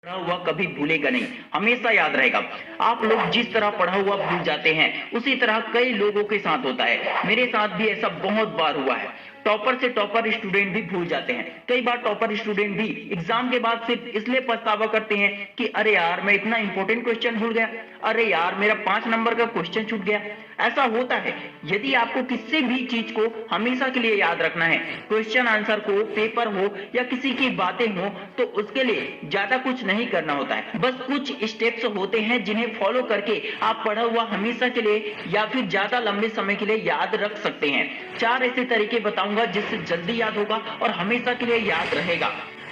पढ़ा हुआ कभी भूलेगा नहीं, हमेशा याद रहेगा। आप लोग जिस तरह पढ़ा हुआ भूल जाते हैं, उसी तरह कई लोगों के साथ होता है। मेरे साथ भी ऐसा बहुत बार हुआ है। टॉपर से टॉपर स्टूडेंट भी भूल जाते हैं। कई बार टॉपर स्टूडेंट भी एग्जाम के बाद सिर्फ इसलिए पछतावा करते हैं कि अरे यार मैं इतना इंपॉर्टेंट क्वेश्चन भूल गया, अरे यार मेरा 5 नंबर का क्वेश्चन छूट गया। ऐसा होता है। यदि आपको किसी भी चीज को हमेशा के लिए याद रखना है, क्वेश्चन आंसर को, पेपर हो या किसी की बातें हो, तो उसके लिए ज्यादा कुछ नहीं करना होता है। बस कुछ स्टेप्स होते हैं जिन्हें फॉलो करके आप पढ़ा हुआ हमेशा के लिए या फिर ज्यादा लंबे समय के लिए याद रख सकते हैं। 4 ऐसे तरीके बताऊंगा जिससे जल्दी याद होगा और हमेशा के लिए याद रहेगा।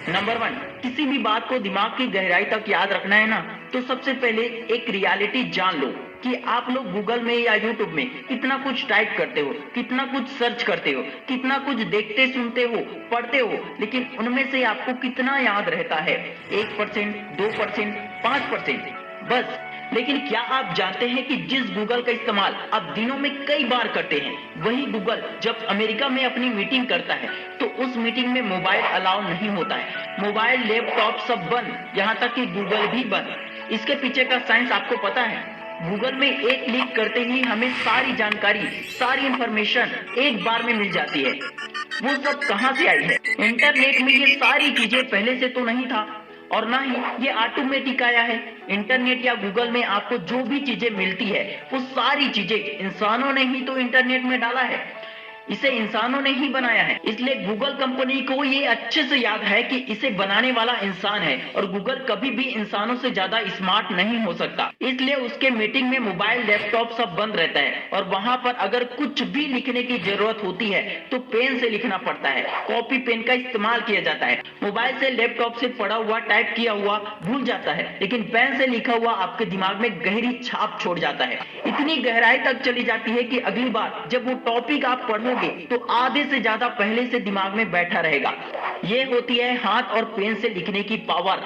नंबर 1, किसी भी बात को दिमाग की गहराई तक याद रखना है ना, तो सबसे पहले एक रियलिटी जान लो कि आप लोग गूगल में या यूट्यूब में कितना कुछ टाइप करते हो, कितना कुछ सर्च करते हो, कितना कुछ देखते, सुनते हो, पढ़ते हो, लेकिन उनमें से आपको कितना याद रहता है? 1%, 2%, 5%? बस। लेकिन क्या आप जानते हैं कि जिस गूगल का इस्तेमाल आप दिनों में कई बार करते हैं, वही गूगल जब अमेरिका में अपनी मीटिंग करता है तो उस मीटिंग में मोबाइल अलाउ नहीं होता है। मोबाइल, लैपटॉप सब बंद, यहाँ तक कि गूगल भी बंद। इसके पीछे का साइंस आपको पता है? गूगल में एक क्लिक करते ही हमें सारी जानकारी, सारी इंफॉर्मेशन एक बार में मिल जाती है। वो सब कहां से आई है? इंटरनेट में ये सारी चीजें पहले से तो नहीं था, और ना ही ये ऑटोमेटिक आया है। इंटरनेट या गूगल में आपको जो भी चीजें मिलती है, वो सारी चीजें इंसानों ने ही तो इंटरनेट में डाला है। इसे इंसानों ने ही बनाया है। इसलिए गूगल कंपनी को ये अच्छे से याद है कि इसे बनाने वाला इंसान है और गूगल कभी भी इंसानों से ज्यादा स्मार्ट नहीं हो सकता। इसलिए उसके मीटिंग में मोबाइल, लैपटॉप सब बंद रहता है और वहां पर अगर कुछ भी लिखने की जरूरत होती है तो पेन से लिखना पड़ता है। कॉपी पेन का इस्तेमाल किया जाता है। मोबाइल से, लैपटॉप से पढ़ा हुआ, टाइप किया हुआ भूल जाता है, लेकिन पेन से लिखा हुआ आपके दिमाग में गहरी छाप छोड़ जाता है। इतनी गहराई तक चली जाती है कि अगली बार जब वो टॉपिक आप पढ़ोगे तो आधे से ज्यादा पहले से दिमाग में बैठा रहेगा। ये होती है हाथ और पेन से लिखने की पावर।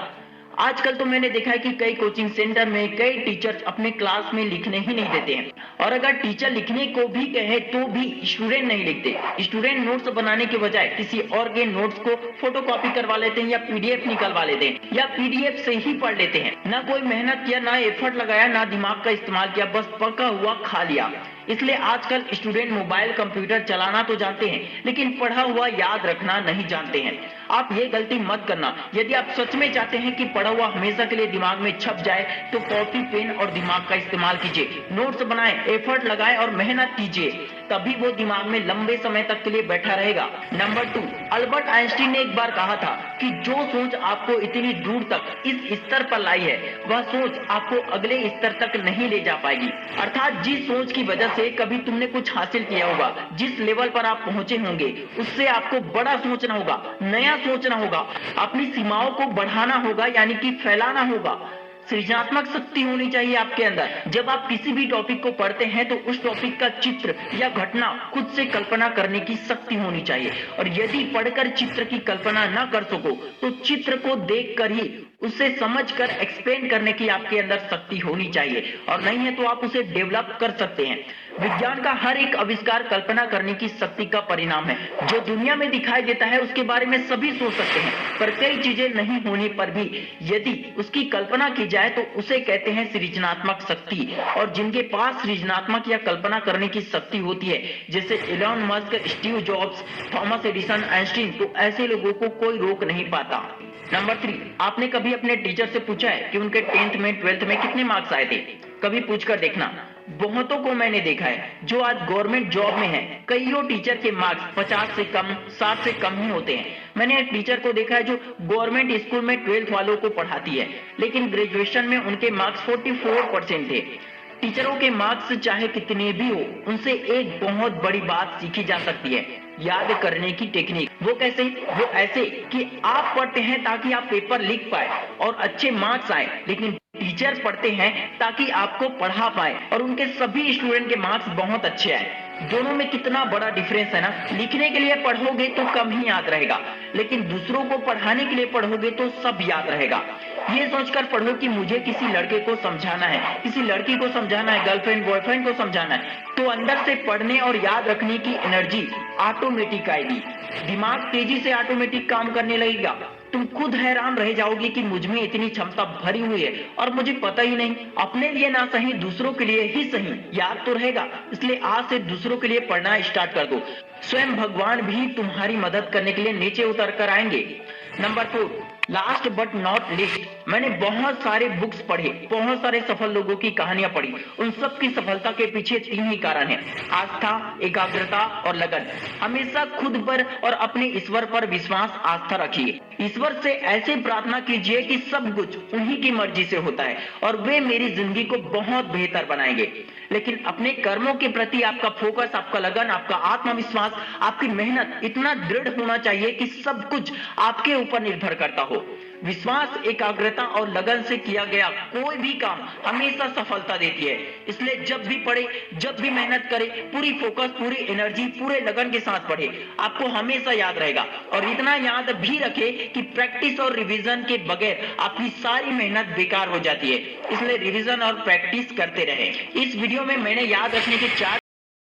आजकल तो मैंने देखा है कि कई कोचिंग सेंटर में कई टीचर्स अपने क्लास में लिखने ही नहीं देते हैं, और अगर टीचर लिखने को भी कहे तो भी स्टूडेंट नहीं लिखते। स्टूडेंट नोट्स बनाने के बजाय किसी और के नोट्स को फोटोकॉपी करवा लेते हैं या पीडीएफ निकलवा लेते हैं या पीडीएफ से ही पढ़ लेते हैं। ना कोई मेहनत किया, ना एफर्ट लगाया, ना दिमाग का इस्तेमाल किया, बस पका हुआ खा लिया। इसलिए आजकल स्टूडेंट मोबाइल, कंप्यूटर चलाना तो जानते हैं, लेकिन पढ़ा हुआ याद रखना नहीं जानते हैं। आप ये गलती मत करना। यदि आप सच में चाहते हैं कि पढ़ा हुआ हमेशा के लिए दिमाग में छप जाए, तो कॉपी, पेन और दिमाग का इस्तेमाल कीजिए। नोट्स बनाएं, एफर्ट लगाएं और मेहनत कीजिए, तभी वो दिमाग में लंबे समय तक के लिए बैठा रहेगा। नंबर 2, अल्बर्ट आइंस्टीन ने एक बार कहा था कि जो सोच आपको इतनी दूर तक, इस स्तर पर लाई है, वह सोच आपको अगले स्तर तक नहीं ले जा पाएगी। अर्थात जिस सोच की वजह से कभी तुमने कुछ हासिल किया होगा, जिस लेवल पर आप पहुंचे होंगे, उससे आपको बड़ा सोचना होगा, नया सोचना होगा, अपनी सीमाओं को बढ़ाना होगा, यानी कि फैलाना होगा। सृजनात्मक शक्ति होनी चाहिए आपके अंदर। जब आप किसी भी टॉपिक को पढ़ते हैं तो उस टॉपिक का चित्र या घटना खुद से कल्पना करने की शक्ति होनी चाहिए, और यदि पढ़कर चित्र की कल्पना न कर सको तो चित्र को देखकर ही उसे समझकर एक्सप्लेन करने की आपके अंदर शक्ति होनी चाहिए, और नहीं है तो आप उसे डेवलप कर सकते हैं। विज्ञान का हर एक आविष्कार कल्पना करने की शक्ति का परिणाम है। जो दुनिया में दिखाई देता है उसके बारे में सभी सोच सकते हैं, पर कई चीजें नहीं होने पर भी यदि उसकी कल्पना की जाए तो उसे कहते हैं सृजनात्मक शक्ति। और जिनके पास सृजनात्मक या कल्पना करने की शक्ति होती है, जैसे Elon Musk, Steve Jobs, Thomas Edison, Einstein, तो ऐसे लोगों को कोई रोक नहीं पाता। नंबर 3, आपने कभी अपने टीचर से पूछा है कि उनके 10th में, 12th में कितने मार्क्स आए थे? कभी पूछकर देखना। बहुतों को मैंने देखा है जो आज गवर्नमेंट जॉब में है, कईयों टीचर के मार्क्स 50 से कम, 60 से कम ही होते हैं। मैंने एक टीचर को देखा है जो गवर्नमेंट स्कूल में 12th वालों को पढ़ाती है, लेकिन ग्रेजुएशन में उनके मार्क्स 44% थे। टीचरों के मार्क्स चाहे कितने भी हो, उनसे एक बहुत बड़ी बात सीखी जा सकती है, याद करने की टेक्निक। वो कैसे? वो ऐसे कि आप पढ़ते हैं ताकि आप पेपर लिख पाए और अच्छे मार्क्स आए, लेकिन टीचर पढ़ते हैं ताकि आपको पढ़ा पाए और उनके सभी स्टूडेंट के मार्क्स बहुत अच्छे आए। दोनों में कितना बड़ा डिफरेंस है ना। लिखने के लिए पढ़ोगे तो कम ही याद रहेगा, लेकिन दूसरों को पढ़ाने के लिए पढ़ोगे तो सब याद रहेगा। ये सोचकर पढ़ो कि मुझे किसी लड़के को समझाना है, किसी लड़की को समझाना है, गर्लफ्रेंड बॉयफ्रेंड को समझाना है, तो अंदर से पढ़ने और याद रखने की एनर्जी ऑटोमेटिक आएगी। दिमाग तेजी से ऑटोमेटिक काम करने लगेगा। तुम खुद हैरान रह जाओगे कि मुझ में इतनी क्षमता भरी हुई है और मुझे पता ही नहीं। अपने लिए ना सही, दूसरों के लिए ही सही याद तो रहेगा, इसलिए आज से दूसरों के लिए पढ़ना स्टार्ट कर दो। स्वयं भगवान भी तुम्हारी मदद करने के लिए नीचे उतर कर आएंगे। Number 4, last but not list, मैंने बहुत सारे बुक्स पढ़े, बहुत सारे सफल लोगों की कहानियां पढ़ी। उन सब की सफलता के पीछे 3 ही कारण हैं: आस्था, एकाग्रता और लगन। हमेशा खुद पर और अपने ईश्वर पर विश्वास, आस्था रखिए। ईश्वर से ऐसे प्रार्थना कीजिए कि सब कुछ उन्हीं की मर्जी से होता है और वे मेरी जिंदगी को बहुत बेहतर बनाएंगे। लेकिन अपने कर्मों के प्रति आपका फोकस, आपका लगन, आपका आत्मविश्वास, आपकी मेहनत इतना दृढ़ होना चाहिए कि सब कुछ आपके ऊपर निर्भर करता हो। विश्वास, एकाग्रता और लगन से किया गया कोई भी काम हमेशा सफलता देती है। इसलिए जब भी पढ़े, जब भी मेहनत करे, पूरी फोकस, पूरी एनर्जी, पूरे लगन के साथ पढ़े, आपको हमेशा याद रहेगा। और इतना याद भी रखे कि प्रैक्टिस और रिवीजन के बगैर आपकी सारी मेहनत बेकार हो जाती है। इसलिए रिवीजन और प्रैक्टिस करते रहे। इस वीडियो में मैंने याद रखने के 4